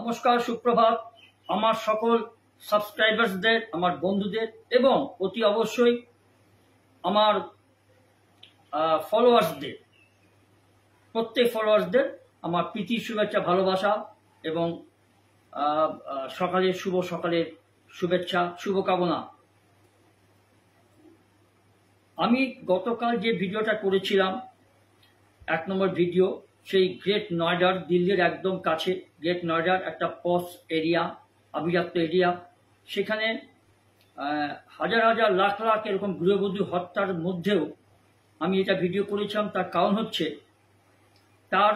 নমস্কার, সুপ্রভাত আমার সকল সাবস্ক্রাইবার্সদের, আমার বন্ধুদের এবং অতি অবশ্যই আমার ফলোয়ার্সদের, প্রত্যেক ফলোয়ার্সদের আমার প্রীতি, শুভেচ্ছা, ভালোবাসা এবং শুভ সকালের শুভেচ্ছা, শুভকামনা। আমি গতকাল যে ভিডিওটা করেছিলাম 1 নম্বর ভিডিও, সেই গ্রেট নয়ডার, দিল্লির একদম কাছে গ্রেট নয়ডার একটা পশ এরিয়া, অভিজাত এরিয়া, সেখানে হাজার হাজার লাখ লাখ এরকম গৃহবধূ হত্যার মধ্যেও আমি এটা ভিডিও করেছিলাম। তার কারণ হচ্ছে তার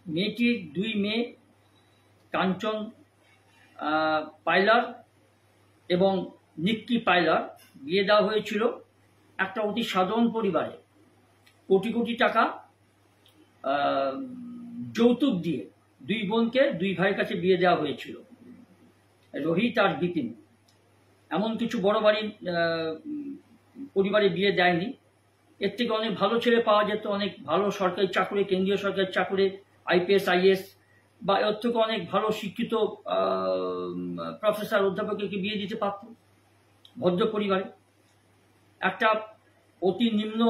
মেয়েটির 2 মেয়ে কাঞ্চন পাইলার এবং নিক্কি পাইলার বিয়ে দেওয়া হয়েছিল একটা অতি সাধারণ পরিবারে। কোটি কোটি টাকা যৌতুক দিয়ে 2 বোনকে 2 ভাইয়ের কাছে বিয়ে দেওয়া হয়েছিল, রোহিত আর বিপিন। এমন কিছু বড় বাড়ির পরিবারে বিয়ে দেয়নি। এর থেকে অনেক ভালো ছেলে পাওয়া যেত, অনেক ভালো সরকারি চাকরি, কেন্দ্রীয় সরকারি চাকরি, IPS IAS, বা এর থেকে অনেক ভালো শিক্ষিত প্রফেসর, অধ্যাপককে বিয়ে দিতে পারত ভদ্র পরিবারে। একটা অতি নিম্ন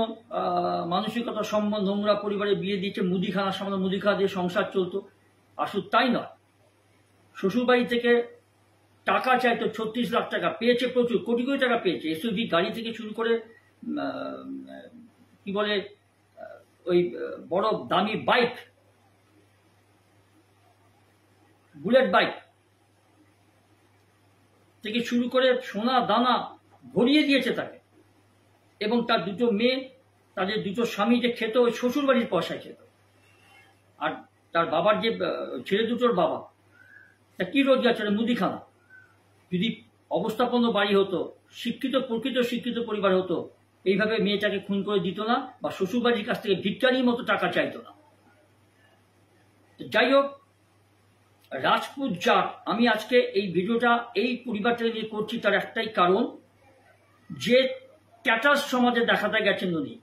মানসিকতা সম্বন্ধ নোংরা পরিবারে বিয়ে দিয়েছে, মুদিখানা, সামান্য মুদিখানা দিয়ে সংসার চলতো। আর শুধু তাই নয়, শ্বশুরবাড়ি থেকে টাকা চাইতো 36 লাখ টাকা, পেয়েছে প্রচুর, কোটি কোটি টাকা পেয়েছে। SUV গাড়ি থেকে শুরু করে কি বলে ওই বড় দামি বাইক, বুলেট বাইক থেকে শুরু করে সোনা দানা ভরিয়ে দিয়েছে তাকে। এবং তার 2টো মেয়ে, তাদের 2টো স্বামী যে খেত ওই শ্বশুর বাড়ির পয়সায় খেত। আর তার বাবার যে ছেলে 2টোর বাবা, তা কি রোজগার ছিল? মুদিখানা। যদি অবস্থাপন্ন বাড়ি হতো, শিক্ষিত, প্রকৃত শিক্ষিত পরিবার হতো, এইভাবে মেয়েটাকে খুন করে দিত না, বা শ্বশুরবাড়ির কাছ থেকে ভিক্ষারির মতো টাকা চাইতো না। যাই হোক, রাজপুত জাট, আমি আজকে এই ভিডিওটা এই পরিবারটা নিয়ে করছি তার একটাই কারণ, যে ক্যাটাস সমাজে দেখাতে গেছেন উনি।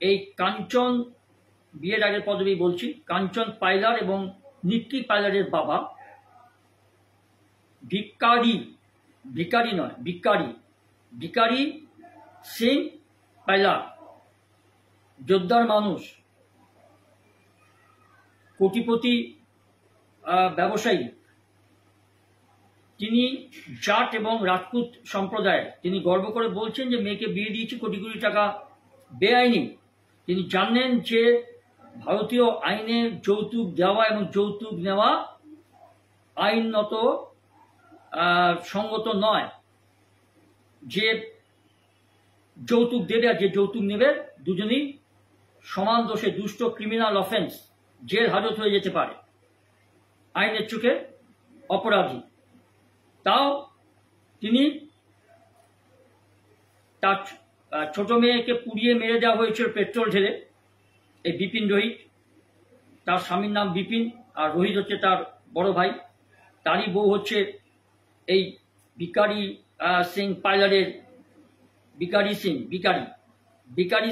এই কাঞ্চন, বিয়ের আগের পদবি বলছি, কাঞ্চন পাইলার এবং নিক্কি পাইলারের বাবা ভিকারি সিং পাইলার, যোদ্ধার মানুষ, কোটিপতি ব্যবসায়ী। তিনি জাট এবং রাজপুত সম্প্রদায়ের। তিনি গর্ব করে বলছেন যে মেয়েকে বিয়ে দিয়েছি কোটি কোটি টাকা বেআইনি। তিনি জানেন যে ভারতীয় আইনে যৌতুক দেওয়া এবং যৌতুক নেওয়া আইনত সঙ্গত নয়। যে যৌতুক দেবে আর যে যৌতুক নেবে, দুজনেই সমান দোষে, দুষ্ট, ক্রিমিনাল অফেন্স, জেল হাজত হয়ে যেতে পারে, আইনের চোখে অপরাধী। তাও তিনি তার ছোট মেয়েকে পুড়িয়ে মেরে দেওয়া হয়েছিল পেট্রোল ঢেলে। এই বিপিন রোহিত, তার স্বামীর নাম বিপিন, আর রোহিত হচ্ছে তার বড় ভাই। তারই বউ হচ্ছে এই ভিকারি সিং পাইলারের, ভিকারি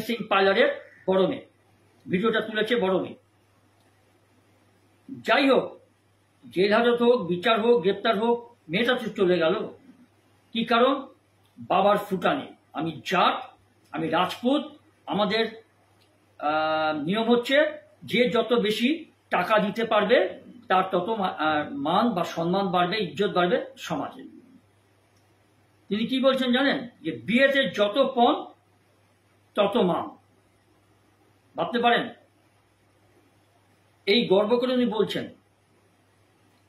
সিং পাইলারের বড় মেয়ে। ভিডিওটা তুলেছে বড় মেয়ে। যাই হোক, জেল হাজত হোক, বিচার হোক, গ্রেপ্তার হোক, মেয়েটা তো চলে গেল। কি কারণ? বাবার ফুটানি। আমি জাট, আমি রাজপুত, আমাদের নিয়ম হচ্ছে যে যত বেশি টাকা দিতে পারবে তার তত মান বা সম্মান বাড়বে, ইজ্জত বাড়বে সমাজে। তিনি কি বলছেন জানেন? যে বিয়েতে যত পণ তত মান। ভাবতে পারেন? এই গর্ব করে উনি বলছেন।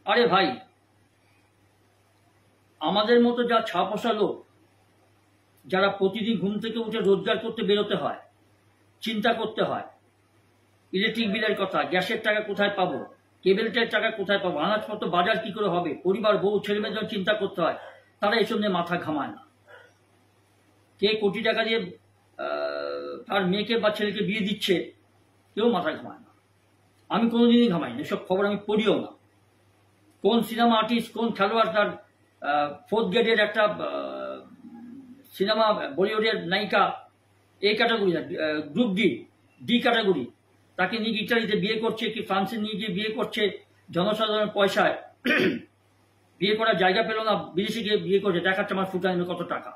আরে ভাই, আমাদের মতো যা ছাপোষা লোক, যারা প্রতিদিন ঘুম থেকে উঠে রোজগার করতে বেরোতে হয়, চিন্তা করতে হয় ইলেকট্রিক বিলের কথা, গ্যাসের টাকা কোথায় পাবো, কেবেলটার টাকা কোথায় পাবো, আনাজপত্র বাজার কি করে হবে, পরিবার, বউ, ছেলে মেয়েদের জন্য চিন্তা করতে হয়, তারা এসব নিয়ে মাথা ঘামায় না। কে কোটি টাকা দিয়ে তার মেয়েকে বা ছেলেকে বিয়ে দিচ্ছে, কেউ মাথা ঘামায় না। আমি কোনোদিনই ঘামাই না, এসব খবর আমি পড়িও না। কোন সিনেমা আর্টিস্ট, কোন খেলোয়াড় তার 4th গ্রেডের একটা সিনেমা, বলিউডের নায়িকা, এই ক্যাটাগরি না, গ্রুপ ডি ক্যাটাগরি, তাকে নিয়ে ইটালিতে বিয়ে করছে, কি ফ্রান্সে নিয়ে গিয়ে বিয়ে করছে, জনসাধারণের পয়সায় বিয়ে করার জায়গা পেল না, বিদেশে গিয়ে বিয়ে করে দেখাচ্ছে আমার ফুটানি কত টাকা।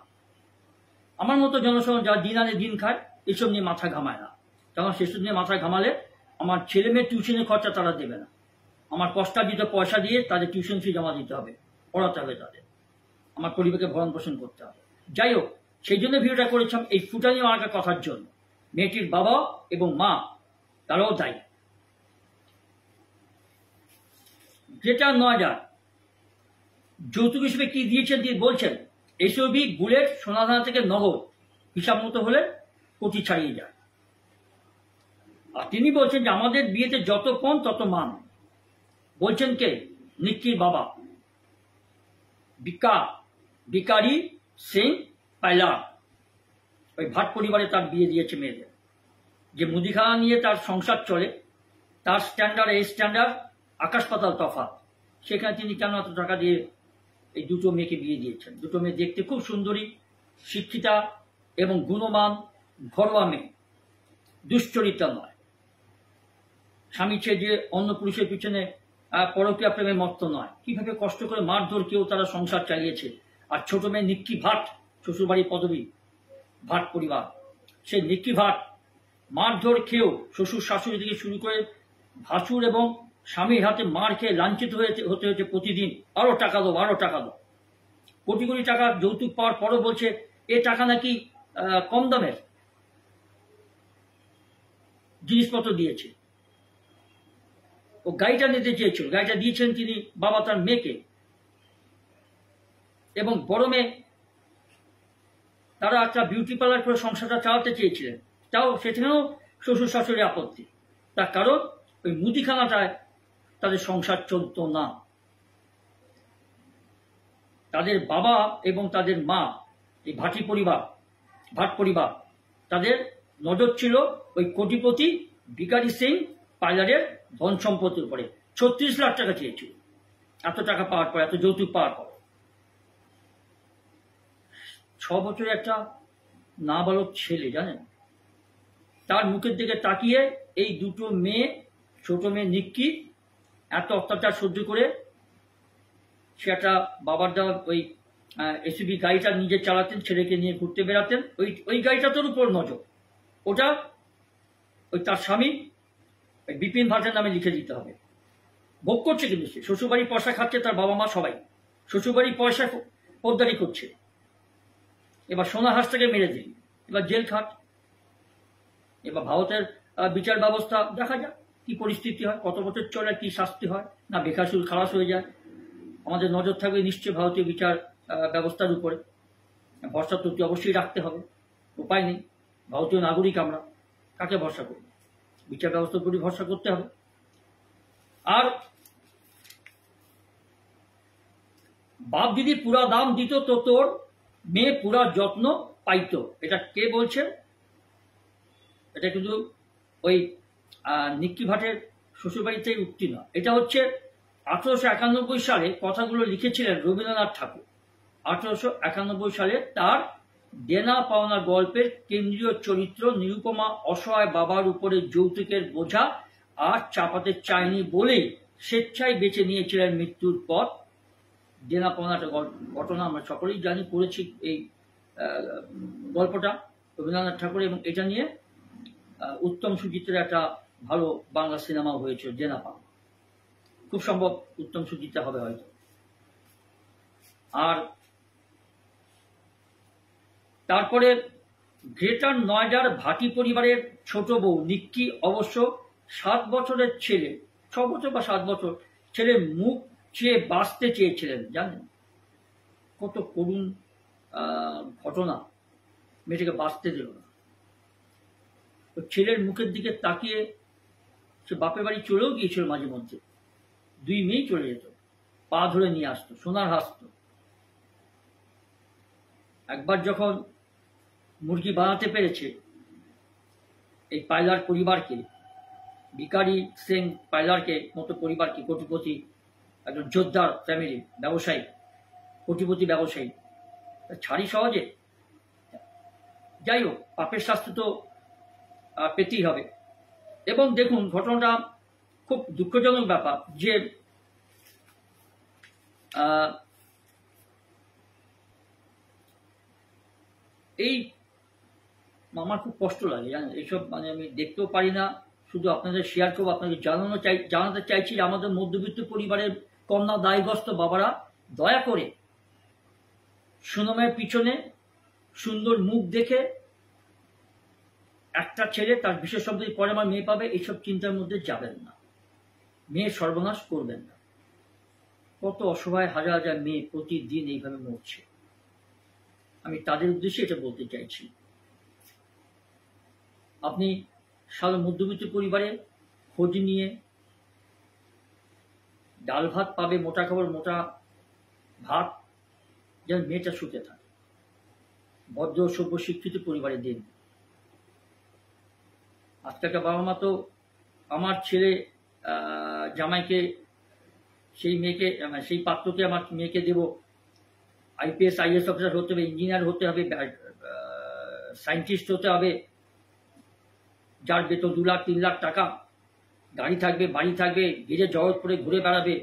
আমার মতো জনসাধারণ যারা দিন আনে দিন খায় এসব নিয়ে মাথা ঘামায় না, কারণ সেসব নিয়ে মাথা ঘামালে আমার ছেলে মেয়ের টিউশনের খরচা তারা দেবে না, আমার কষ্টার্জিত পয়সা দিয়ে তাদের টিউশন ফি জমা দিতে হবে, পড়াতে হবে তাদের, আমার পরিবারকে ভরণ পোষণ করতে হবে। যাই হোক, সেই জন্য ভিডিওটা করেছিলাম এই ফুটানি মার্কা কথার জন্য। মেয়েটির বাবা এবং মা তারাও দায়ী। গ্রেটার নয়ডা যৌতুক হিসেবে কি দিয়েছেন তিনি বলছেন, এসবই বুলেট সোনাদানা থেকে নগদ, হিসাব মতো হলে কোটি ছাড়িয়ে যায়। আর তিনি বলছেন যে আমাদের বিয়েতে যত পণ তত মান। বলছেন কে? নিক্কির বাবা বিকারি সিং পাইলার, ওই ভাট পরিবারে তার বিয়ে দিয়েছে মেয়েদের। যে মুদিখানা নিয়ে তার সংসার চলে, তার স্ট্যান্ডার্ড এই স্ট্যান্ডার্ড আকাশ পাতাল তফাৎ। সেখানে তিনি কেন এত টাকা দিয়ে এই দুটো মেয়েকে বিয়ে দিয়েছেন? দুটো মেয়ে দেখতে খুব সুন্দরী, শিক্ষিতা এবং গুণমান, ঘরোয়া মেয়ে, দুশ্চরিত্রা নয়। স্বামী ছেড়ে যে অন্য পুরুষের পিছনে পরকীয়া প্রেমে মত্ত নয়। কিভাবে কষ্ট করে মারধর কেউ তারা সংসার চালিয়েছে। আর ছোট মেয়ে নিক্কি ভাট, শ্বশুরবাড়ির পদবী ভাট পরিবার, সেই নিক্কি ভাট মারধর খেয়েও শ্বশুর শাশুড়ি থেকে শুরু করে ভাসুর এবং স্বামীর হাতে মার খেয়ে লাঞ্ছিত হতে হয়েছে প্রতিদিন। আরো টাকা দাও, আরো টাকা দাও। কোটি কোটি টাকা যৌতুক পাওয়ার পরও বলছে এ টাকা নাকি কম দামের জিনিসপত্র দিয়েছে। ও গাড়িটা নিতে চেয়েছিল, গাড়িটা দিয়েছেন তিনি বাবা তার মেয়েকে। এবং বড় মেয়ে তারা একটা বিউটি পার্লার করে সংসারটা চালাতে চেয়েছিলেন, তাও সেখানেও শ্বশুর শাশুড়ি আপত্তি। তার কারণ ওই মুদিখানাটায় তাদের সংসার চলত না। তাদের বাবা এবং তাদের মা, এই ভাট পরিবার, তাদের নজর ছিল ওই কোটিপতি বিকারি সিং পাইলারের ধন সম্পত্তির উপরে। 36 লাখ টাকা চেয়েছিল এত টাকা পাওয়ার পর, এত যৌতুক পাওয়ার পর। 6 বছরে একটা নাবালক ছেলে, জানেন, তার মুখের দিকে তাকিয়ে এই দুটো মেয়ে, ছোট মেয়ে নিক্কি এত অত্যাচার সহ্য করে সে একটা বাবার দেওয়া ওই এসইবি গাড়িটা নিজে চালাতেন, ছেলেকে নিয়ে ঘুরতে বেড়াতেন। ওই গাড়িটার উপর নজর, ওটা ওই তার স্বামী বিপিন ভাটের নামে লিখে দিতে হবে। ভোগ করছে কিন্তু সে, শ্বশুরবাড়ির পয়সা খাচ্ছে তার বাবা মা সবাই, শ্বশুরবাড়ির পয়সা পোদ্দারি করছে। এবার সোনা হাঁসটাকে মেরে দিন, এবার জেল খাট। এবার ভারতের বিচার ব্যবস্থা দেখা যাক কি পরিস্থিতি হয়, কত বছর চলে, কি শাস্তি হয়, না বেকাসুর খালাস হয়ে যায়। আমাদের নজর থাকবে নিশ্চয়ই ভারতীয় বিচার ব্যবস্থার উপরে। ভরসা তো অবশ্যই রাখতে হবে, উপায় নেই, ভারতীয় নাগরিক আমরা, কাকে ভরসা করব? বিচার ব্যবস্থার উপরই ভরসা করতে হবে। আর বাপ যদি পুরা দাম দিত তো তোর মেয়ে পুরা যত্ন পাইতো। এটা কে বলছে? এটা কিন্তু ওই নিক্কি ভাটের শ্বশুরবাড়িতে উক্তি নয়, এটা হচ্ছে 1891 সালে কথাগুলো লিখেছিলেন রবীন্দ্রনাথ ঠাকুর। 1891 সালে তার দেনা পাওনা গল্পের কেন্দ্রীয় চরিত্র নিরুপমা অসহায় বাবার উপরে যৌতুকের বোঝা আর চাপাতে চায়নি বলেই স্বেচ্ছায় বেছে নিয়েছিলেন মৃত্যুর পথ। দেনা পাওনাটা ঘটনা আমরা সকলেই জানি, পড়েছি এই গল্পটা রবীন্দ্রনাথ ঠাকুর, এবং এটা নিয়ে উত্তম সুচিত্রের একটা ভালো বাংলা সিনেমা হয়েছিল দেনা পাওনা, খুব সম্ভব উত্তম সুচিত্রা হবে হয়তো। আর তারপরে গ্রেটার নয়ডার ভাটি পরিবারের ছোট বউ নিক্কি অবশ্য 7 বছরের ছেলে, 6 বছর বা 7 বছর ছেলের মুখ চেয়ে বাঁচতে চেয়েছিলেন। জানেন কত করুণ ঘটনা, মেয়েটাকে বাঁচতে দিল না। ছেলের মুখের দিকে তাকিয়ে সে বাপের বাড়ি চলেও গিয়েছিল মাঝে মধ্যে, 2 মেয়েই চলে যেত, পা ধরে নিয়ে আসতো, সোনার হাসতো। একবার যখন মুরগি বানাতে পেরেছে এই পাইলার পরিবারকে, বিকারি সিং পাইলারকে মতো পরিবারকে, কোটিপতি একজন যোদ্ধার ফ্যামিলি, ব্যবসায়ী, কোটিপতি ব্যবসায়ী, ছাড়ি সহজে? যাই হোক, পাপের শাস্তি তো পেতেই হবে। এবং দেখুন ঘটনাটা খুব দুঃখজনক ব্যাপার যে এই আমার খুব কষ্ট লাগে জানেন, এইসব মানে আমি দেখতেও পারি না। শুধু আপনাদের শেয়ার করবো, আপনাকে জানাতে চাইছি যে আমাদের মধ্যবিত্ত পরিবারের কন্যা দায়গ্রস্ত বাবারা দয়া করে সুনামের পিছনে সুন্দর মুখ দেখে একটা ছেলে তার বিশেষ সম্পত্তি পরে আমার মেয়ে পাবে এইসব চিন্তার মধ্যে যাবেন না, মেয়ের সর্বনাশ করবেন না। কত অসহায় হাজার হাজার মেয়ে প্রতিদিন এইভাবে মরছে, আমি তাদের উদ্দেশ্যে এটা বলতে চাইছি। আপনি সাধারণ মধ্যবিত্ত পরিবারে খোঁজ নিয়ে ডাল ভাত পাবে, মোটা খাবার মোটা ভাত, যেন মেয়েটা শুতে থাকে। ভদ্র সভ্য শিক্ষিত পরিবারে দিন। আজকালকার বাবা মা তো আমার ছেলে জামাইকে, সেই মেয়েকে, সেই পাত্রকে আমার মেয়েকে দেব, IPS IAS অফিসার হতে হবে, ইঞ্জিনিয়ার হতে হবে, সায়েন্টিস্ট হতে হবে, যার বেতন 2 লাখ 3 লাখ টাকা, গাড়ি থাকবে, বাড়ি থাকবে, গিরে জগৎ করে ঘুরে বেড়াবে।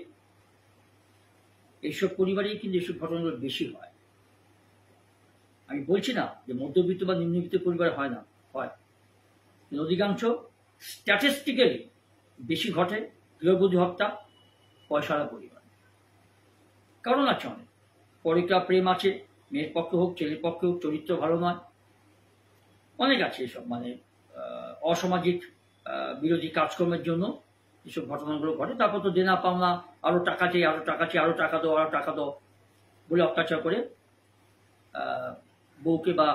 এইসব পরিবারেই কিন্তু এইসব ঘটনাগুলো বেশি হয়। আমি বলছি না যে মধ্যবিত্ত বা নিম্নবিত্ত পরিবার হয় না, হয়, অধিকাংশ স্ট্যাটিস্টিক্যালি বেশি ঘটে গৃহবধূ হত্যা পয়সারা পরিবার। কারণ আছে অনেক, পরিকা প্রেম আছে, মেয়ের পক্ষে হোক ছেলের পক্ষে হোক, চরিত্র ভালো নয়, অনেক আছে এসব মানে অসামাজিক বিরোধী কাজকর্মের জন্য এসব ঘটনাগুলো ঘটে। তারপর তো দেনা পাওনা, আরো টাকা চাই, আরো টাকা চাই, আরো টাকা দাও, আরো টাকা দাও বলে অত্যাচার করে বউকে বা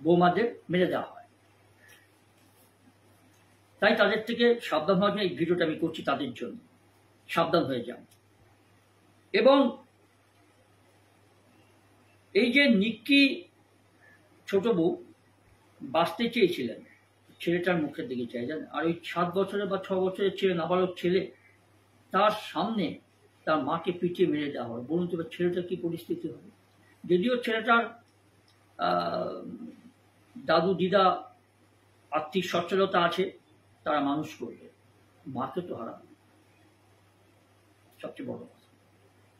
বৌমাদের মেরে দেওয়া হয়। তাই তাদের থেকে সাবধান হওয়ার জন্য এই ভিডিওটা আমি করছি, তাদের জন্য সাবধান হয়ে যান। এবং এই যে নিক্কি ছোট বউ বাঁচতে চেয়েছিলেন, ছেলেটার মুখের দিকে চাই জানেন, আর ওই 7 বছরের বা 6 বছরের ছেলে, নাবালক ছেলে, তার সামনে তার মাকে পিটিয়ে মেরে দেওয়া হয়। বলুন তো ছেলেটার কি পরিস্থিতি হবে? যদিও ছেলেটার দাদু দিদা আর্থিক সচ্ছলতা আছে, তারা মানুষ করবে, মাকে তো হারাবে। সবচেয়ে বড় কথা,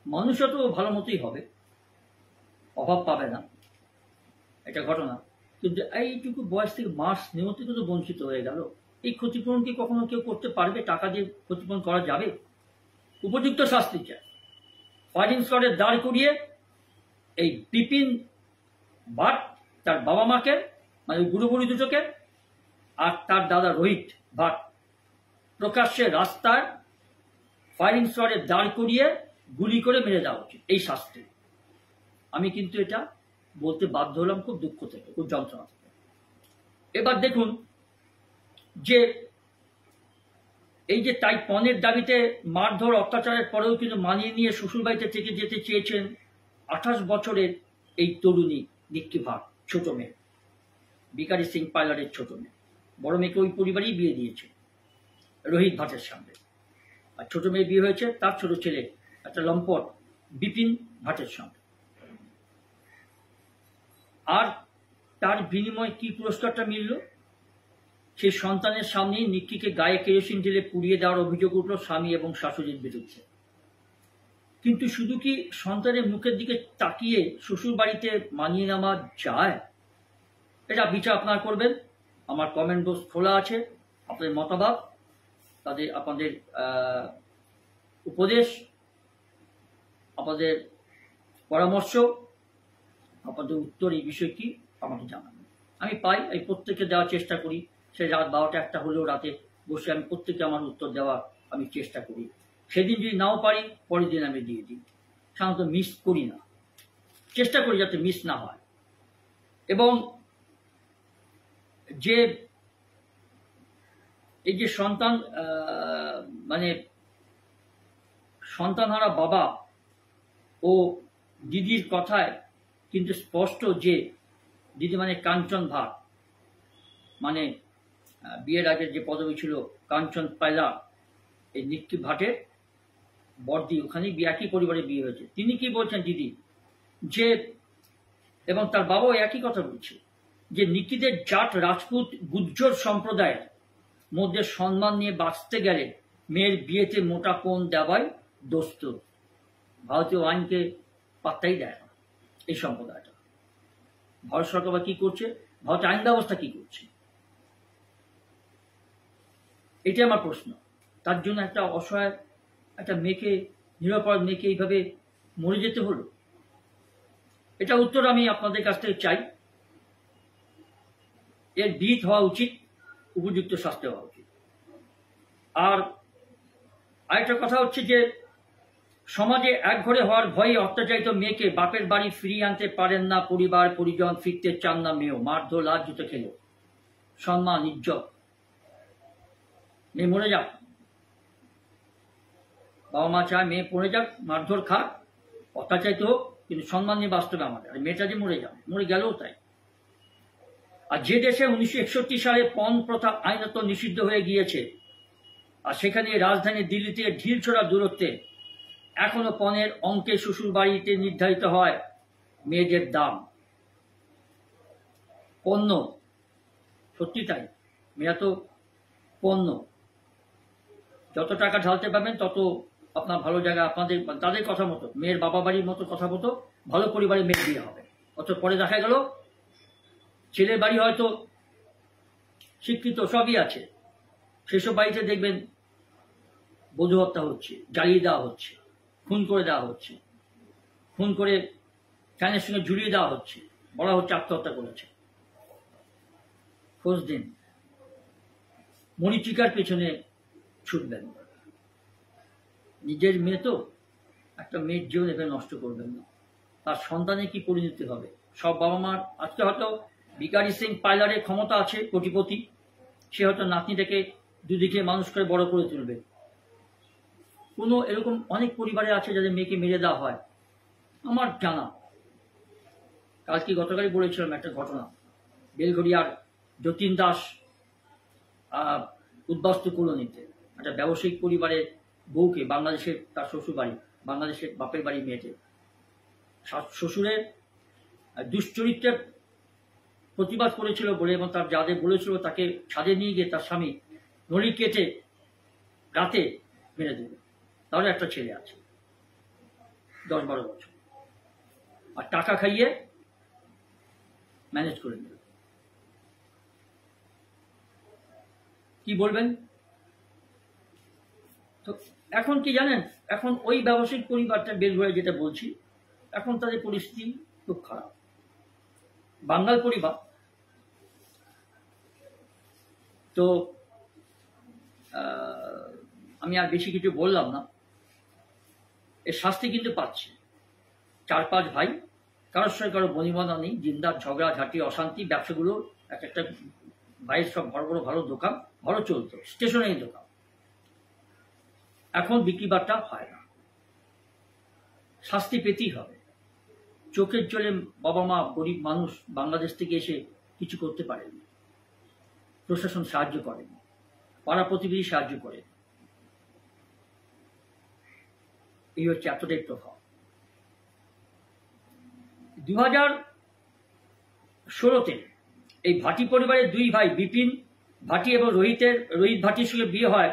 মানুষও তো ভালো মতোই হবে, অভাব পাবে না, এটা ঘটনা। কিন্তু এইটুকু বয়স থেকে মাস নেওয়া থেকে তো বঞ্চিত হয়ে গেল। এই ক্ষতিপূরণ কি কখনো কেউ করতে পারবে? টাকা দিয়ে ক্ষতিপূরণ করা যাবে? উপযুক্ত শাস্তি চায়। ফায়ারিং স্কোয়াডে দাঁড় করিয়ে এই বিপিন ভাট তার বাবা মাকে, মানে গুরুগুরু দুটোকে, আর তার দাদা রোহিত ভাট প্রকাশ্যে রাস্তায় ফায়ারিং স্কোয়াডে দাঁড় করিয়ে গুলি করে মেরে দেওয়া উচিত, এই শাস্তি। আমি কিন্তু এটা বলতে বাধ্য হলাম খুব দুঃখ থেকে, খুব যন্ত্রণা থেকে। এবার দেখুন যে এই যে তাই পণের দাবিতে মারধর অত্যাচারের পরেও কিন্তু মানিয়ে নিয়ে শ্বশুরবাড়িতে থেকে যেতে চেয়েছেন 28 বছরের এই তরুণী নিক্কি ভাট, ছোট মেয়ে, বিকারি সিং পাইলটের ছোট মেয়ে। বড় মেয়েকে ওই পরিবারেই বিয়ে দিয়েছে রোহিত ভাটের সঙ্গে, আর ছোট মেয়ে বিয়ে হয়েছে তার ছোট ছেলে একটা লম্পট বিপিন ভাটের সঙ্গে। আর তার বিনিময়ে কি পুরস্কারটা মিলল? সেই সন্তানের সামনেই নিক্কিকে গায়ে কেরোসিন ঢেলে পুড়িয়ে দেওয়ার অভিযোগ উঠল স্বামী এবং শাশুড়ির বিরুদ্ধে। কিন্তু শুধু কি সন্তানের মুখের দিকে তাকিয়ে শ্বশুর বাড়িতে মানিয়ে নেওয়া যায়? এটা বিচার আপনারা করবেন। আমার কমেন্ট বক্স খোলা আছে, আপনাদের মতামত, আপনাদের উপদেশ, আপনাদের পরামর্শ, আপনাদের উত্তর এই বিষয় কি আমাকে জানাবেন। আমি পাই, এই প্রত্যেককে দেওয়ার চেষ্টা করি। সেই রাত 12টা 1টা হলেও রাতে বসে আমি প্রত্যেককে আমার উত্তর দেওয়ার আমি চেষ্টা করি। সেদিন যদি নাও পারি, পরের দিন আমি দিয়ে দিই। সাধারণত মিস করি না, চেষ্টা করি যাতে মিস না হয়। এবং যে এই যে সন্তান, মানে সন্তানহারা বাবা ও দিদির কথায় কিন্তু স্পষ্ট যে দিদি মানে কাঞ্চন ভাট, মানে বিয়ের আগে যে পদবি ছিল কাঞ্চন পাইলা, এই নিক্কি ভাটের বড়দি, ওখানেই একই পরিবারে বিয়ে হয়েছে। তিনি কি বলছেন দিদি, যে এবং তার বাবাও একই কথা বলছে যে নিক্কিদের জাট রাজপুত গুজ্জর সম্প্রদায়ের মধ্যে সম্মান নিয়ে বাঁচতে গেলে মেয়ের বিয়েতে মোটা পণ দেওয়াই দোস্ত। ভারতীয় আইনকে পাত্তাই দেয় না এই সম্প্রদায়টা। ভারত সরকার বা কি করছে, ভারতের আইন ব্যবস্থা কি করছে, এটাই আমার প্রশ্ন। তার জন্য একটা অসহায় একটা মেয়েকে, নিরাপরাধ মেয়েকে এইভাবে মরে যেতে হলো। এটা উত্তর আমি আপনাদের কাছ থেকে চাই। এর বিহিত হওয়া উচিত, উপযুক্ত শাস্তি হওয়া উচিত। আর আরেকটা কথা হচ্ছে যে সমাজে একঘরে হওয়ার ভয়ে অত্যাচারিত মেয়েকে বাপের বাড়ি ফিরিয়ে আনতে পারেন না পরিবার পরিজন, ফিরতে চান না মেয়েও, মারধর লাঞ্ছিত খেল, সম্মান ইজ্জত, মেয়ে মরে যাক, বাবা মা চায় মেয়ে পড়ে যাক, মারধর খাক, অত্যাচারিত হোক, কিন্তু সম্মান নিয়ে বাস্তবে আমাদের। আর মেয়েটা যে মরে যাক, মরে গেলেও তাই। আর যে দেশে 1961 সালে পণ প্রথা আইনত নিষিদ্ধ হয়ে গিয়েছে, আর সেখানে রাজধানী দিল্লি থেকে ঢিলছোড়া দূরত্বে এখনো পণের অঙ্কে শ্বশুর বাড়িতে নির্ধারিত হয় মেয়েদের দাম, পণ্য। সত্যি তাই, মেয়েরা তো পণ্য। যত টাকা ঢালতে পারবেন তত আপনার ভালো জায়গা, আপনাদের তাদের কথা মতো, মেয়ের বাবা বাড়ির মতো কথা মতো ভালো পরিবারে মেয়ে বিয়ে হবে। অত পরে দেখা গেল ছেলের বাড়ি হয়তো শিক্ষিত, সবই আছে, সেসব বাড়িতে দেখবেন বধূ হত্যা হচ্ছে, জ্বালিয়ে দেওয়া হচ্ছে, খুন করে দেওয়া হচ্ছে, খুন করে ফ্যানের সঙ্গে ঝুলিয়ে দেওয়া হচ্ছে, বলা হচ্ছে আত্মহত্যা করেছে। খোঁজ দিন, মরিচিকার পেছনে ছুটবেন। নিজের মেয়ে তো, একটা মেয়ের জীবন এভাবে নষ্ট করবেন না। তার সন্তানের কি পরিণতি হবে? সব বাবা মার আজকে হয়তো ভিকারি সিং পাইলারের ক্ষমতা আছে, কোটিপতি, সে হয়তো নাতনিটাকে দুদিকে মানুষ করে বড় করে তুলবে। কোনো এরকম অনেক পরিবারে আছে যাদের মেয়েকে মেরে দেওয়া হয়, আমার জানা। কালকে গতকালই বলেছিলাম একটা ঘটনা, বেলঘরিয়ার যতীন দাস উদ্বাস্তু কলোনিতে একটা ব্যবসায়িক পরিবারের বউকে, বাংলাদেশের তার শ্বশুর বাড়ি, বাংলাদেশের বাপের বাড়ি মেয়েদের, শ্বশুরের দুশ্চরিত্রের প্রতিবাদ করেছিল বলে এবং তার যাদের বলেছিল তাকে ছাদে নিয়ে গিয়ে তার স্বামী নড়ি কেটে রাতে মেরে দেবে। তাহলে একটা ছেলে আছে 10-12 বছর, আর টাকা খাইয়ে ম্যানেজ করে নেবে। কি বলবেন? তো এখন কি জানেন, এখন ওই ব্যবসায়িক পরিবারটা বের হয়ে, যেটা বলছি, এখন তাদের পরিস্থিতি খুব খারাপ। বাঙাল পরিবার তো আমি আর বেশি কিছু বললাম না। এর শাস্তি কিন্তু পাচ্ছে 4-5 ভাই, কারোর সঙ্গে কারো বনিবনা নেই, জিন্দার ঝগড়া ঝাঁটি অশান্তি, ব্যবসাগুলো এক একটা ভাইয়ের সব বড় বড় ভালো দোকান, ভালো চলতো, স্টেশনারি দোকান, এখন বিক্রি বাট্টা হয় না। শাস্তি পেতেই হবে। চোখের জলে বাবা মা, গরিব মানুষ বাংলাদেশ থেকে এসে কিছু করতে পারেনি, প্রশাসন সাহায্য করেনি, পাড়া প্রতিবেশী সাহায্য করে, এই হচ্ছে এতটাই প্রভাব। 2016-তে এই ভাটি পরিবারের 2 ভাই, বিপিন ভাটি এবং রোহিত ভাটির সঙ্গে বিয়ে হয়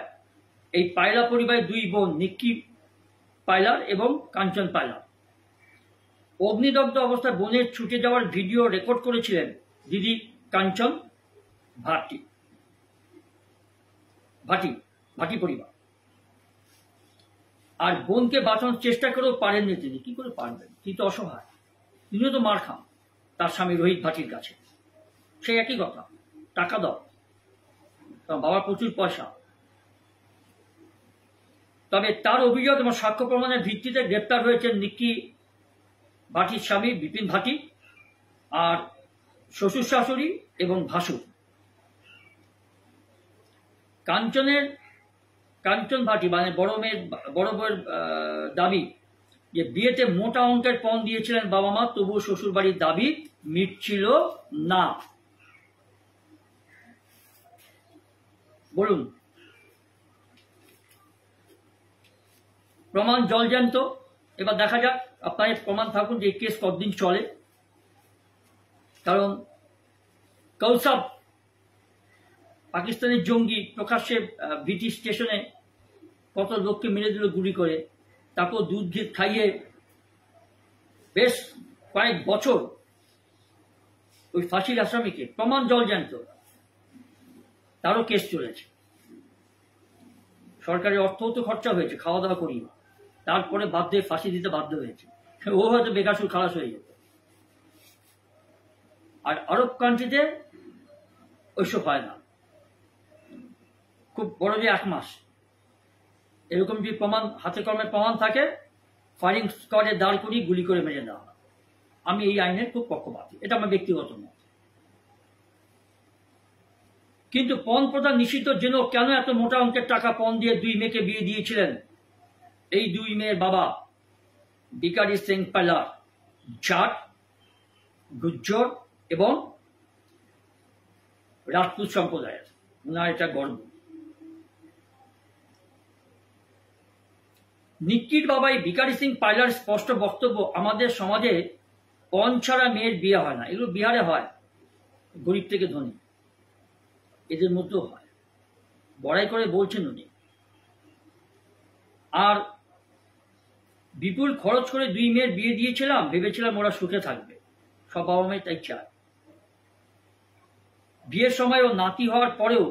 এই পায়লা পরিবারের 2 বোন, নিক্কি পাইলার এবং কাঞ্চন পাইলার। অগ্নিদগ্ধ অবস্থায় বোনের ছুটে যাওয়ার ভিডিও রেকর্ড করেছিলেন দিদি কাঞ্চন ভাটি পরিবার। আর বোনকে বাঁচানোর চেষ্টা করেও পারেননি তিনি। কি করে পারবেন? তিনি তো অসহায়, তিনিও তো মার খান তার স্বামী রোহিত ভাটির কাছে। সেই একই কথা, টাকা দাও, তার বাবার প্রচুর পয়সা। তবে তার অভিযোগ এবং সাক্ষ্য প্রমাণের ভিত্তিতে গ্রেপ্তার হয়েছেন নিক্কি ভাটির স্বামী বিপিন ভাটি আর শ্বশুর শাশুড়ি এবং ভাসুর। কাঞ্চন ভাটি মানে বড় বউয়ের দাবি যে বিয়েতে মোটা অঙ্কের পণ দিয়েছিলেন বাবা মা, তবুও শ্বশুর বাড়ির দাবি মিটছিল না। বলুন, প্রমাণ জলজ্যান্ত। এবার দেখা যাক, আপনার প্রমাণ থাকুন যে কেস কতদিন চলে। কারণ কৌসাব পাকিস্তানের জঙ্গি প্রকাশ্যে ব্রিটিশ স্টেশনে কত লোককে মেরে দিল গুলি করে, তাকেও দুধ ঘিত খাইয়ে বেশ কয়েক বছর ওই ফাঁসির আসামিকে প্রমাণ জলজ্যান্ত, তারও কেস চলেছে। সরকারের অর্থও তো খরচা হয়েছে, খাওয়া দাওয়া করি, তারপরে বাধ্য হয়ে ফাঁসি দিতে বাধ্য হয়েছে। ও হয়তো বেকাসুর খালাস হয়ে যেত। আর আরব কান্ট্রিতে ওইসব হয় না, খুব বড় যে 1 মাস এরকম যদি প্রমাণ হাতে কলমে প্রমাণ থাকে, ফায়ারিং স্কোয়াডে দাঁড় করিয়ে গুলি করে মেরে দেওয়া হয়। আমি এই আইনের খুব পক্ষপাতী, এটা আমার ব্যক্তিগত মত। কিন্তু পণ প্রথা নিষিদ্ধ জেনেও কেন এত মোটা অঙ্কের টাকা পণ দিয়ে 2 মেয়েকে বিয়ে দিয়েছিলেন এই 2 মেয়ের বাবা ভিকারি সিং পাইলার, জাট, গুজ্জর এবং রাজপুত সম্প্রদায়ের? ওনার এটা গর্ব। নিক্কির বাবা এই ভিকারি সিং পাইলার স্পষ্ট বক্তব্য, আমাদের সমাজে পণ ছাড়া মেয়ের বিয়ে হয় না। এগুলো বিহারে হয়, গরিব থেকে ধনী, এদের মধ্যেও হয়, বড়াই করে বলছেন উনি। আর বিপুল খরচ করে 2 মেয়ের বিয়ে দিয়েছিলাম, ভেবেছিলাম ওরা সুখে থাকবে, সব বাবা মাই তাই চায়। বিয়ের সময় ও নাতি হওয়ার পরেও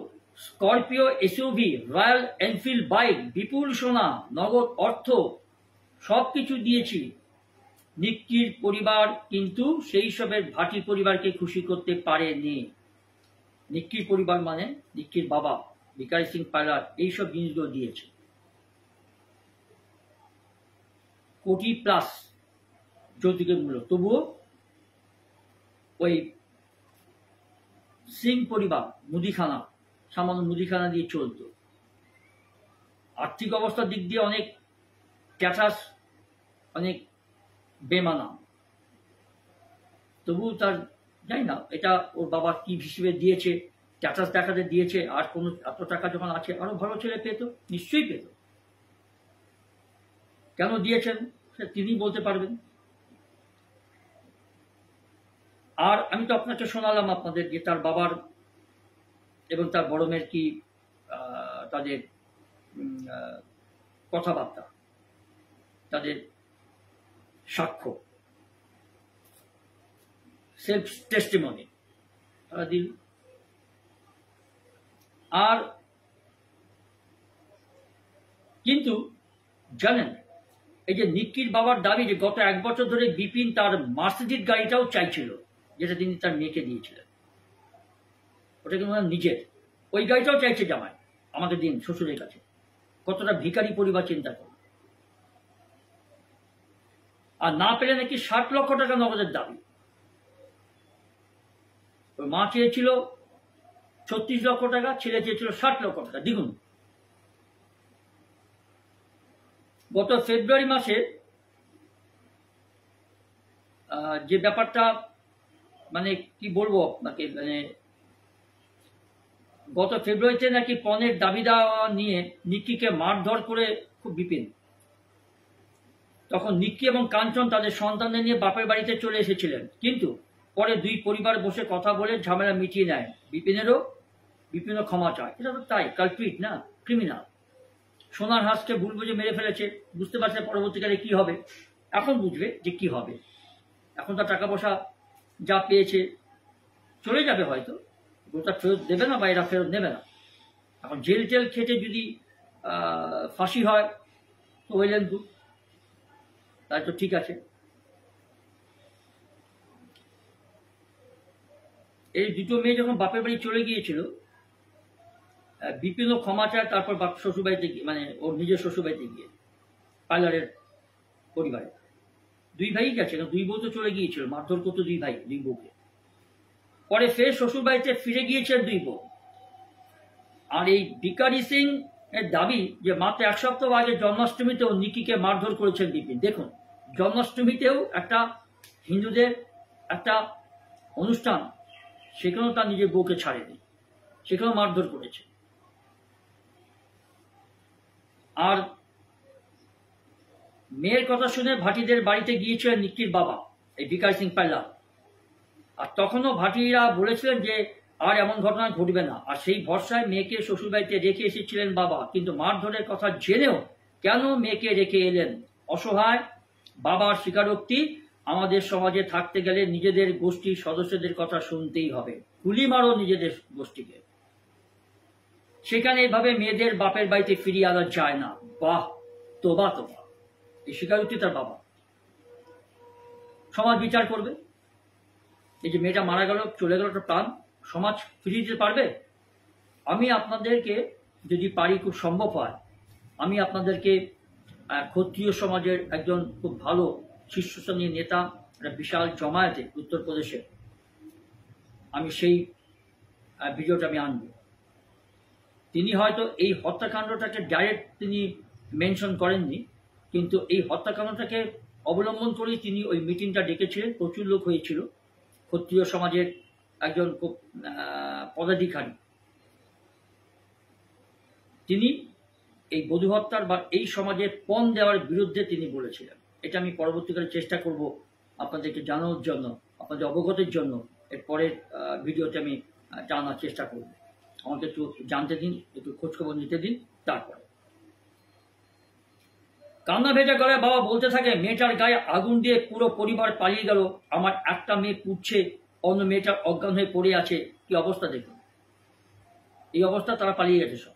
Scorpio, SUV, Royal Enfield bike, বিপুল সোনা, নগদ অর্থ সবকিছু দিয়েছি। নিক্কির পরিবার কিন্তু সেই সবের ভাটি পরিবারকে খুশি করতে পারেনি। নিক্কির পরিবার মানে নিক্কির বাবা ভিকারি সিং পাইলার এইসব জিনিসগুলো দিয়েছে। কোটি প্লাস যৌতুকের মূল্য, তবুও ওই সিং পরিবার মুদিখানা, সামান্য মুদিখানা দিয়ে চলত। আর্থিক অবস্থার দিক দিয়ে অনেক ক্যাটাস, অনেক বেমানা, তবু তার জানি না এটা ওর বাবা কি হিসেবে দিয়েছে, স্ট্যাটাস দেখাতে দিয়েছে। আর কোনো এত টাকা যখন আছে আরো ভালো ছেলে পেত, নিশ্চয়ই পেত। কেন দিয়েছেন সে তিনি বলতে পারবেন। আর আমি তো আপনাকে শোনালাম আপনাদের যে তার বাবার এবং তার বড় মেয়ের কি তাদের কথাবার্তা, তাদের সাক্ষ্য, সেলফ টেস্টিমনি তারা দিল। আর কিন্তু জানেন, এই যে নিক্কির বাবার দাবি যে গত 1 বছর ধরে বিপিন তার মার্সিডিজ গাড়িটাও চাইছিল, যেটা তিনি তার মেয়েকে দিয়েছিলেন। ওটা কিন্তু নিজের, ওই গাড়িটাও চাইছে জামাই, আমাকে দিন শ্বশুরের কাছে। কতটা ভিখারি পরিবার চিন্তা করুন। আর না পেলে নাকি 60 লক্ষ টাকা নগদের দাবি। ওই মা চেয়েছিল 36 লক্ষ টাকা, ছেলে চেয়েছিল 60 লক্ষ টাকা, দ্বিগুণ। গত ফেব্রুয়ারি মাসে যে ব্যাপারটা, মানে কি বলবো আপনাকে, মানে গত ফেব্রুয়ারিতে নাকি পণের দাবি দেওয়া নিয়ে নিক্কিকে মারধর করে খুব বিপিন। তখন নিক্কি এবং কাঞ্চন তাদের সন্তানদের নিয়ে বাপের বাড়িতে চলে এসেছিলেন, কিন্তু পরে 2 পরিবার বসে কথা বলে ঝামেলা মিটিয়ে নেয়। বিপিনও ক্ষমা চায়। এটা তো তাই, কালপ্রিট না, ক্রিমিনাল। সোনার হাঁসকে ভুল বুঝে মেরে ফেলেছে, বুঝতে পারছে পরবর্তীকালে কি হবে। এখন বুঝবে যে কি হবে। এখন তার টাকা পয়সা যা পেয়েছে চলে যাবে, হয়তো ওটা ফেরত দেবে না বা এরা ফেরত নেবে না। এখন জেল টেল খেটে যদি ফাঁসি হয় তো ওয়েল গুড, তাই তো ঠিক আছে। এই 2 মেয়ে যখন বাপের বাড়ি চলে গিয়েছিল, বিপিনও ক্ষমা চায়। তারপর বাপ শ্বশুরবাড়িতে গিয়ে, মানে ওর নিজের শ্বশুরবাড়িতে গিয়ে, পাইলারের পরিবারে 2 ভাই গেছে, 2 বউ তো চলে গিয়েছিল, মারধর করতো 2 ভাই 2 বউকে। পরে ফের শ্বশুরবাড়িতে ফিরে গিয়েছেন 2 বউ। আর এই ভিকারি সিং এর দাবি যে মাত্র 1 সপ্তাহ আগে জন্মাষ্টমীতেও নিক্কিকে মারধর করেছেন বিপিন। দেখুন, জন্মাষ্টমীতেও একটা হিন্দুদের একটা অনুষ্ঠান, সেখানেও তার নিজের বউকে ছাড়েনি, সেখানেও মারধর করেছে। আর মেয়ের কথা শুনে ভাটিদের বাড়িতে গিয়েছিলেন নিক্কির বাবা এই ভিকারি সিং পাইলার। আর তখনও ভাটিরা বলেছিলেন যে আর এমন ঘটনা ঘটবে না। আর সেই ভরসায় মেয়েকে শ্বশুরবাড়িতে রেখে এসেছিলেন বাবা। কিন্তু মারধরের কথা জেনেও কেন মেয়েকে রেখে এলেন অসহায় বাবার স্বীকারোক্তি, আমাদের সমাজে থাকতে গেলে নিজেদের গোষ্ঠীর সদস্যদের কথা শুনতেই হবে, গুলি মারো নিজেদের গোষ্ঠীকে। সেখানে এভাবে মেয়েদের বাপের বাড়িতে ফিরিয়ে আনা যায় না। বাহ, তোবা তোবা, এই স্বীকারোক্তি তার বাবা। সমাজ বিচার করবে। এই যে মেয়েটা মারা গেল, চলে গেল একটা প্রাণ, সমাজ ফিরিয়ে দিতে পারবে? আমি আপনাদেরকে, যদি পারি, খুব সম্ভব হয়, আমি আপনাদেরকে ক্ষত্রিয় সমাজের একজন খুব ভালো শীর্ষস্থানীয় নেতা, একটা বিশাল জমায়েতে উত্তরপ্রদেশে, আমি সেই ভিডিওটা আমি আনব। তিনি হয়তো এই হত্যাকাণ্ডটাকে ডাইরেক্ট তিনি মেনশন করেননি, কিন্তু এই হত্যাকাণ্ডটাকে অবলম্বন করেই তিনি ওই মিটিংটা ডেকেছিলেন। প্রচুর লোক হয়েছিল, ক্ষত্রিয় সমাজের একজন খুব পদাধিকারী। তিনি এই বধূ হত্যার বা এই সমাজের পণ দেওয়ার বিরুদ্ধে তিনি বলেছিলেন। এটা আমি পরবর্তীকালে চেষ্টা করব আপনাদেরকে জানানোর জন্য, আপনাদের অবগতের জন্য। এর পরের ভিডিওতে আমি জানার চেষ্টা করব। আমাকে একটু জানতে দিন, একটু খোঁজখবর নিতে দিন। তারপরে কান্না ভেজা গলায় বাবা বলতে থাকে, মেয়েটার গায়ে আগুন দিয়ে পুরো পরিবার পালিয়ে গেল, আমার একটা মেয়ে পুড়ছে, অন্য মেয়েটা অজ্ঞান হয়ে পড়ে আছে, কি অবস্থা দেখুন। এই অবস্থা, তারা পালিয়ে গেছে সব,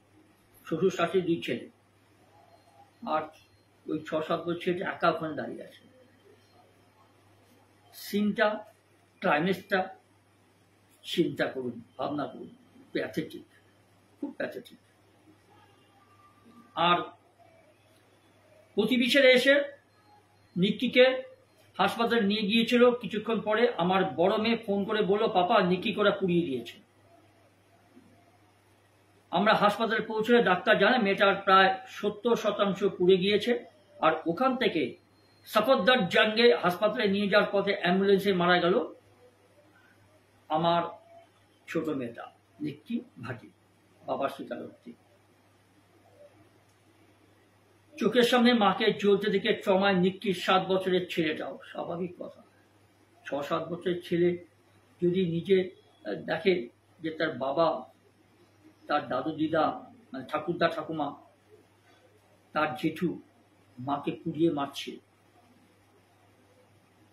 শ্বশুর শাশুড়ি, 2 ছেলে, আর ওই 6-7 বছর ছেলেটা একা ওখানে দাঁড়িয়ে আছে। সিনটা, ক্লাইম্যাক্সটা চিন্তা করুন, ভাবনা করুন। প্যাথেটিক, খুব প্যাথেটিক। আর প্রতিবেশীরা এসে নিক্কিকে হাসপাতালে নিয়ে গিয়েছিল। কিছুক্ষণ পরে আমার বড় মেয়ে ফোন করে বলল, পাপা, নিক্কি করে পুড়িয়ে দিয়েছে। আমরা হাসপাতালে পৌঁছলে ডাক্তার জানে মেয়েটার প্রায় 70% পুড়ে গিয়েছে। আর ওখান থেকে সফদর জাঙ্গে হাসপাতালে নিয়ে যাওয়ার পথে অ্যাম্বুলেন্সে মারা গেল আমার ছোট মেয়েটা, নিক্কি ভাটি। বাবার স্বীকারোক্তি। চোখের সামনে মাকে জ্বলতে দেখে ট্রমায় নিক্কির 7 বছরের ছেলেটাও। স্বাভাবিক কথা, 6-7 বছরের ছেলে যদি নিজে দেখে যে তার বাবা, তার দাদু দিদা, মানে ঠাকুরদা ঠাকুমা, তার জেঠু মাকে পুড়িয়ে মারছে,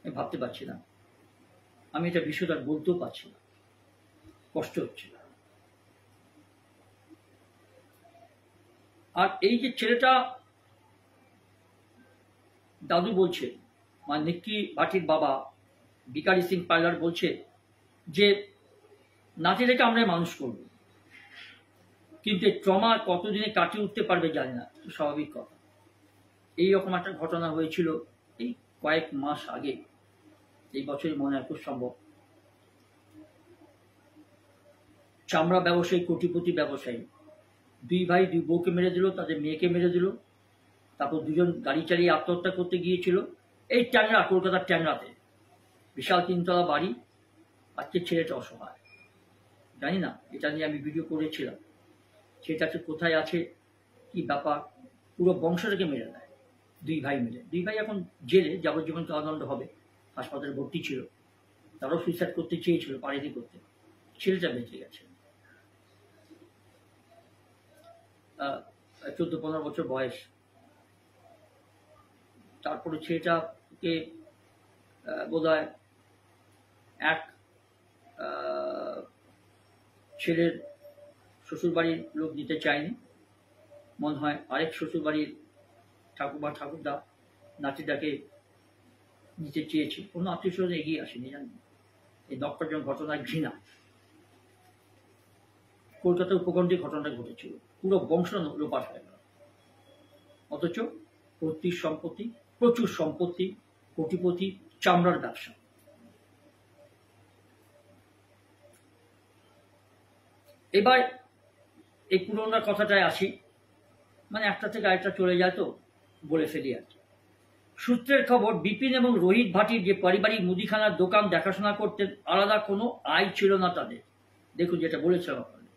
আমি ভাবতে পারছি না। আমি এটা বিষয়টা বলতেও পারছি না, কষ্ট হচ্ছে। আর এই যে ছেলেটা, দাদু বলছে, মানে নিক্কি ভাটির বাবা বিকারি সিং পাইলার বলছে যে নাতিটাকে আমরা মানুষ করব, কিন্তু ট্রমা কতদিনে কাটিয়ে উঠতে পারবে জানি না। স্বাভাবিক কথা। এইরকম একটা ঘটনা হয়েছিল এই কয়েক মাস আগে, এই বছরই মনে হয় খুব সম্ভব। চামড়া ব্যবসায়ী, কোটিপতি ব্যবসায়ী, 2 ভাই 2 বউকে মেরে দিল, তাদের মেয়েকে মেরে দিল। তারপর 2জন গাড়ি চালিয়ে আত্মহত্যা করতে গিয়েছিল এই ট্যাংরা, কলকাতার ট্যাংরাতে। বিশাল 3তলা বাড়ি। আজকে ছেলেটা অসহায়, জানি না, এটা নিয়ে আমি ভিডিও করেছিলাম। ছেলেটা কোথায় আছে, কি ব্যাপার, পুরো বংশটাকে মেরে দেয় 2 ভাই মিলে। 2 ভাই এখন জেলে, যাবজ্জীবন কারাদণ্ড হবে, হাসপাতালে ভর্তি ছিল। তারাও সুইসাইড করতে চেয়েছিল, পারেনি করতে। ছেলেটা বেঁচে গেছে। 14-15 বছর বয়স। তারপরে ছেলেটাকে বোধহয় এক ছেলের শ্বশুরবাড়ির লোক দিতে চায়নি, মনে হয় আরেক শ্বশুরবাড়ির ঠাকুমা ঠাকুরদা নাতিটাকে নিতে চেয়েছে। কোনো আত্মীয় স্বজন এগিয়ে আসেনি, জানেন। এই নক্কারজনক ঘটনায় ঘৃণা। কলকাতা উপকণ্ঠে ঘটনাটা ঘটেছিল, পুরো বংশ লোপাট হয়ে গেল। অথচ পৈতৃক সম্পত্তি, প্রচুর সম্পত্তি, কোটিপতি, চামড়ার ব্যবসা। এবার এই পুরোনো কথাটায় আসি, মানে একটা থেকে আরেকটা চলে যায় তো বলে ফেলি আর কি। সূত্রের খবর, বিপিন এবং রোহিত ভাটির যে পারিবারিক মুদিখানার দোকান দেখাশোনা করতেন, আলাদা কোনো আয় ছিল না তাদের। দেখুন, যেটা বলেছিলাম আপনাদের,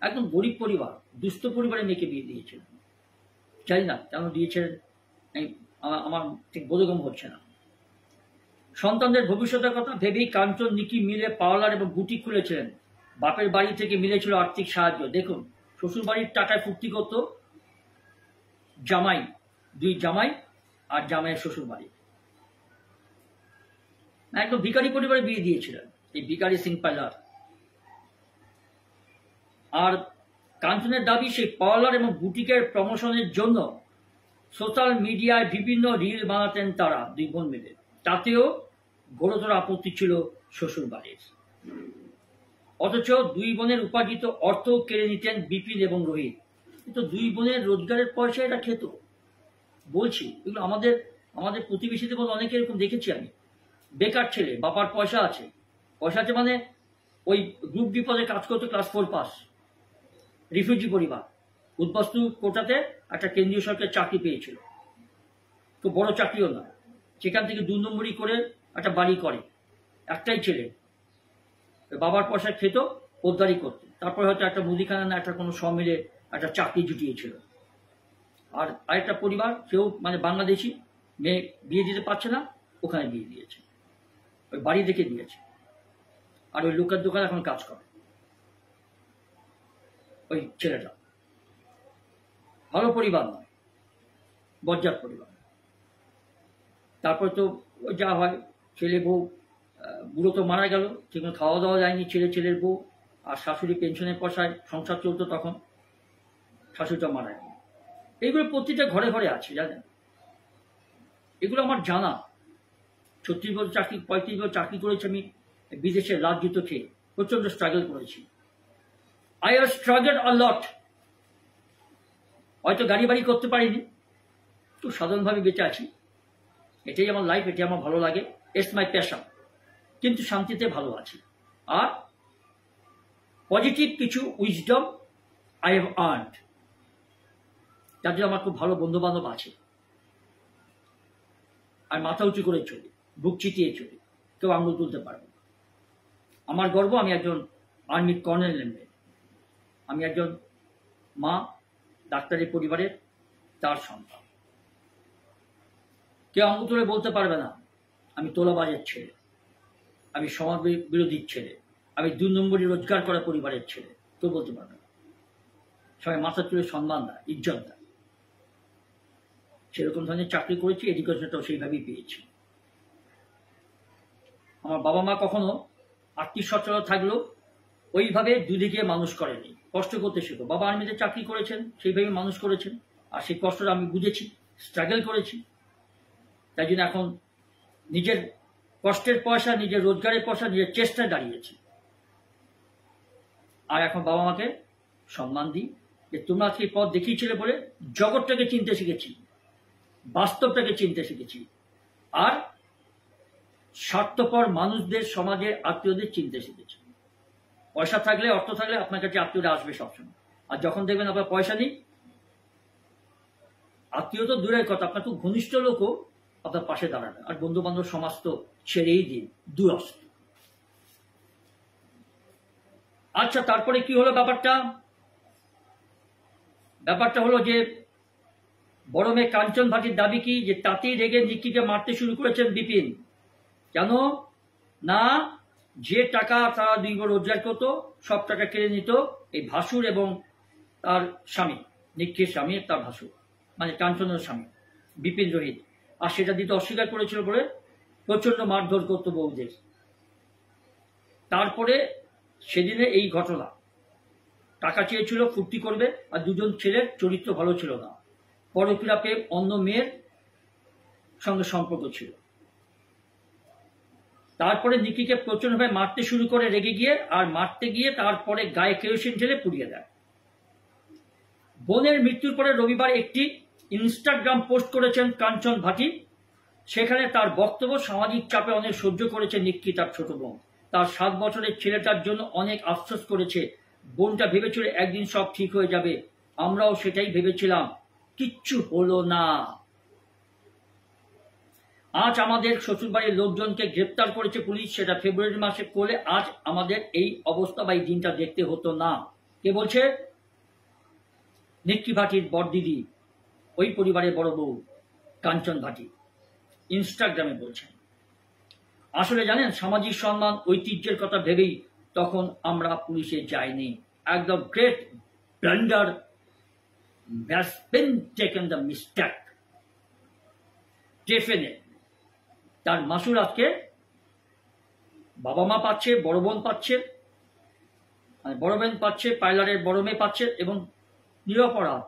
একদম গরিব পরিবার, দুস্থ পরিবারে মেয়েকে বিয়ে দিয়েছিলেন। জানি না কেন দিয়েছিলেন, আমার ঠিক বোধগম্য হচ্ছে না। সন্তানদের ভবিষ্যতের কথা ভেবেই কাঞ্চন নিকি মিলে পার্লার এবং বুটিক খুলেছিলেন। বাপের বাড়ি থেকে মিলেছিল আর্থিক সাহায্য। দেখুন, শ্বশুর বাড়ির টাকায় ফুর্তি করত জামাই, 2 জামাই, আর জামাইয়ের শ্বশুর বাড়ি। একদম ভিখারি পরিবারে বিয়ে দিয়েছিলেন এই ভিখারি সিং পার্লার। আর কাঞ্চনের দাবি সেই পার্লার এবং বুটিকের প্রমোশনের জন্য সোশ্যাল মিডিয়ায় বিভিন্ন রিল বানাতেন তারা দুই বোন মিলে, তাতেও ঘোরতর আপত্তি ছিল শ্বশুর বাড়ির। অথচ দুই বোনের উপার্জিত অর্থ কেড়ে নিতেন বিপিন এবং রোহিত। কিন্তু দুই বোনের রোজগারের পয়সা এরা খেত। বলছি এগুলো আমাদের প্রতিবেশীদের মধ্যে অনেকে এরকম দেখেছি আমি। বেকার ছেলে, বাবার পয়সা আছে মানে ওই গ্রুপ ডি পদে কাজ করতো, ক্লাস 4 পাস, রিফিউজি পরিবার, উদ্বাস্তু কোটাতে একটা কেন্দ্রীয় সরকারের চাকরি পেয়েছিল, খুব বড় চাকরিও না, সেখান থেকে 2 নম্বরই করে একটা বাড়ি করে, একটাই ছেলে, বাবার পয়সা খেত, পোদ্দারি করতো, তারপরে হয়তো একটা মুদিখানা না একটা কোনো সমিলে একটা চাকরি জুটিয়েছিল। আর আরেকটা পরিবার, কেউ মানে বাংলাদেশি, মেয়ে বিয়ে দিতে পারছে না, ওখানে বিয়ে দিয়েছে, ওই বাড়ি দেখে দিয়েছে, আর ওই লোকের দোকানে এখন কাজ করে ওই ছেলেটা। ভালো পরিবার নয়, বজ্জাত পরিবার। তারপরে তো যা হয়, ছেলে বউ, বুড়ো তো মারা গেল, সেখানে খাওয়া দাওয়া যায়নি ছেলের বউ, আর শাশুড়ি পেনশনের পয়সায় সংসার চলতো তখন, শাশুড়িটা মারা গেল। এইগুলো প্রতিটা ঘরে ঘরে আছে, জানেন, এগুলো আমার জানা। 36 বছর চাকরি, 35 বছর চাকরি করেছি আমি বিদেশে, লাভ জুতো খেয়ে প্রচন্ড স্ট্রাগল করেছি। আই হ্যাভ স্ট্রাগলড আ লট। হয়তো গাড়ি বাড়ি করতে পারিনি, খুব সাধারণভাবে বেঁচে আছি, এটাই আমার লাইফ, এটাই আমার ভালো লাগে, ইটস মাই প্যাশন। কিন্তু শান্তিতে ভালো আছি। আর পজিটিভ কিছু উইজডম আই হ্যাভ আর্নড, তার জন্য আমার খুব ভালো বন্ধু বান্ধব আছে। আর মাথা উঁচু করে চলি, বুক চিতিয়ে চলি, কেউ আঙুল তুলতে পারবে না। আমার গর্ব, আমি একজন আর্মি কর্নেলের মেয়ে, আমি একজন মা, ডাক্তারি পরিবারের তার সন্তান। কেউ আঙুল তুলে বলতে পারবে না আমি তোলাবাজের ছেলে, আমি সমাজ বিরোধীর ছেলে, আমি 2 নম্বরই রোজগার করা পরিবারের ছেলে, কেউ বলতে পারবে না। সবাই মাথা তুলে সম্মান দেয়, ইজ্জত দেয়। সেরকম ধরনের চাকরি করেছি, এডুকেশনটাও সেইভাবেই পেয়েছি। আমার বাবা মা কখনো আর্থিক সচ্ছলতা থাকলেও ওইভাবে দুদিকে মানুষ করেনি, কষ্ট করতে শেখো। বাবা আর্মিতে চাকরি করেছেন, সেইভাবে মানুষ করেছেন, আর সেই কষ্টটা আমি বুঝেছি, স্ট্রাগল করেছি। তাই জন্য এখন নিজের কষ্টের পয়সা, নিজের রোজগারের পয়সা, নিজের চেষ্টায় দাঁড়িয়েছি। আর এখন বাবা মাকে সম্মান দিই যে তোমরা আজকে পথ দেখিয়েছিলে বলে জগৎটাকে চিনতে শিখেছি, বাস্তবটাকে চিনতে শিখেছি, আর স্বার্থপর মানুষদের, সমাজের আত্মীয়দের চিনতে শিখেছি। পয়সা থাকলে, অর্থ থাকলে আপনার কাছে আত্মীয়রা আসবে সবসময়, আর যখন দেখবেন আপনার পয়সা নেই, আত্মীয় তো দূরের কথা, আপনার খুব ঘনিষ্ঠ লোকও আপনার পাশে দাঁড়াবে। আর বন্ধু বান্ধব সমাজ তো ছেড়েই দিন, দূরস্থ। আচ্ছা, তারপরে কি হলো ব্যাপারটা হলো যে বড় মেয়ে কাঞ্চন ভাটির দাবি কি, যে তাতেই রেগে নিক্কিকে মারতে শুরু করেছেন বিপিন। কেন না, যে টাকা তারা 2 বোন রোজগার করতো সব টাকা কেড়ে নিত এই ভাসুর এবং তার স্বামী, নিক্কির স্বামী, তার ভাসুর মানে কাঞ্চনের স্বামী বিপিন রোহিত। আর সেটা দিতে অস্বীকার করেছিল বলে প্রচন্ড মারধর করতো বউদের। তারপরে সেদিনে এই ঘটনা, টাকা চেয়েছিল, ফুর্তি করবে, আর 2 জন ছেলের চরিত্র ভালো ছিল না, পরকীয়া প্রেম, অন্য মেয়ের সঙ্গে সম্পর্ক ছিল। তারপরে নিকিকে প্রচন্ডভাবে মারতে শুরু করে রেগে গিয়ে, আর মারতে গিয়ে তারপরে গায়ে কেরোসিন ঢেলে পুড়িয়ে দেয়। বোনের মৃত্যুর পরে রবিবার একটি ইনস্টাগ্রাম পোস্ট করেছেন কাঞ্চন ভাটি। সেখানে তার বক্তব্য, সামাজিক চাপে অনেক সহ্য করেছে নিক্কি, তার ছোট বোন, তার 7 বছরের ছেলেটার জন্য অনেক আফসোস করেছে। বোনটা ভেবেছিল একদিন সব ঠিক হয়ে যাবে, আমরাও সেটাই ভেবেছিলাম, কিচ্ছু হলো না। আজ আমাদের শ্বশুরবাড়ির লোকজনকে গ্রেপ্তার করেছে পুলিশ, সেটা ফেব্রুয়ারি মাসে করলে আজ আমাদের এই অবস্থা বা এই দিনটা দেখতে হতো না। কে বলছে? নিক্কি ভাটির বড়দিদি, ওই পরিবারের বড় বউ কাঞ্চন ভাটি ইনস্টাগ্রামে বলছেন। আসলে জানেন, সামাজিক সম্মান, ঐতিহ্যের কথা ভেবেই তখন আমরা পুলিশে যাইনি। একদম great blunder, has been taken the mistake. স্টেফেনে, তার মাসুল আজকে বাবা মা পাচ্ছে, বড় বোন পাচ্ছে, বড় বোন পাচ্ছে, পার্লারের বড় মেয়ে পাচ্ছে, এবং নিরপরাধ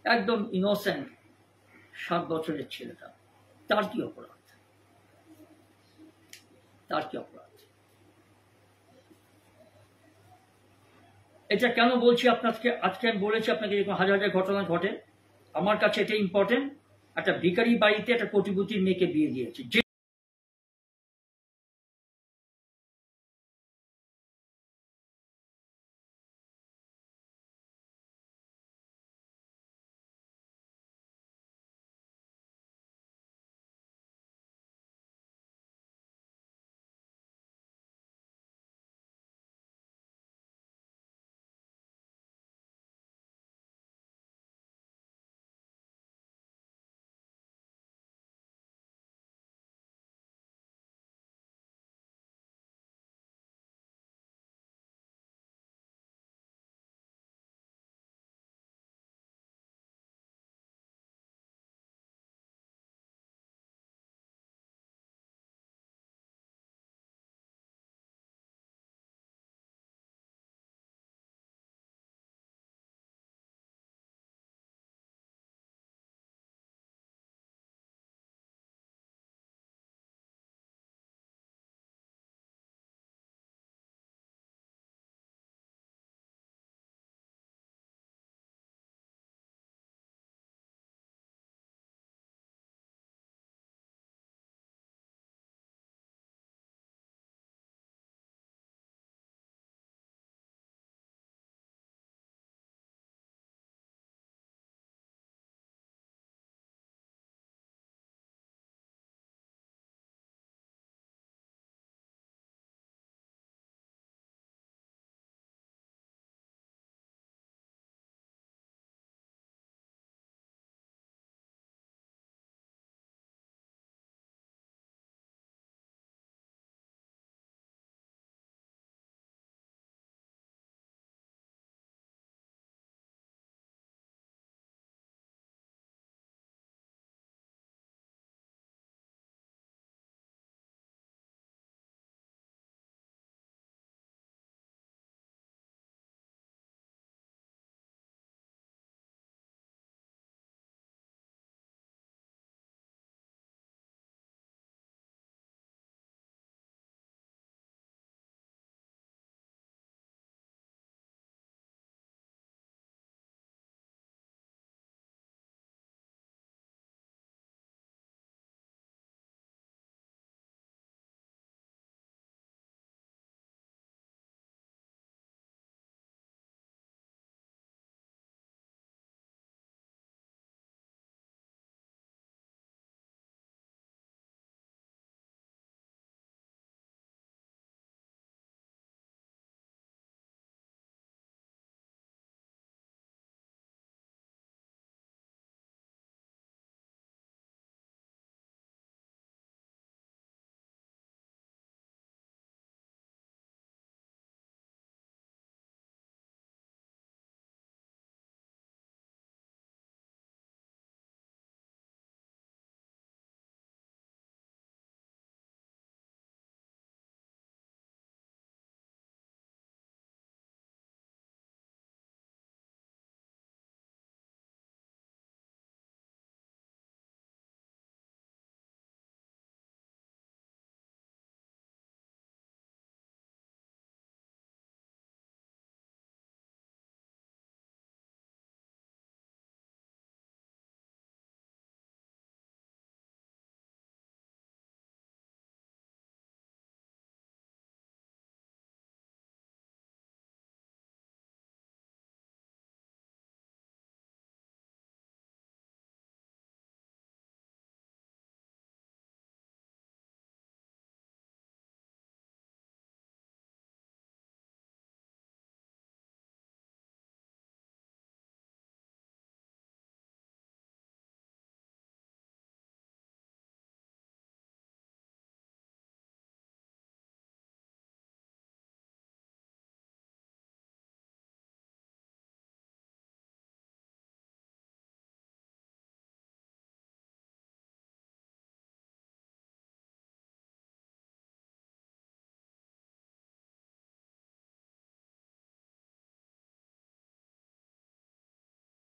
একদম ইনোসেন্ট 7 বছরের ছেলেটা, তার কি অপরাধ? তার কি অপরাধ? এটা কেন বলছি আপনাকে? আজকে আমি বলেছি আপনাকে, যখন হাজার হাজার ঘটনা ঘটে, আমার কাছে এটা ইম্পর্টেন্ট। একটা ভিখারি বাড়িতে একটা কোটিপতির মেয়েকে বিয়ে দিয়েছে।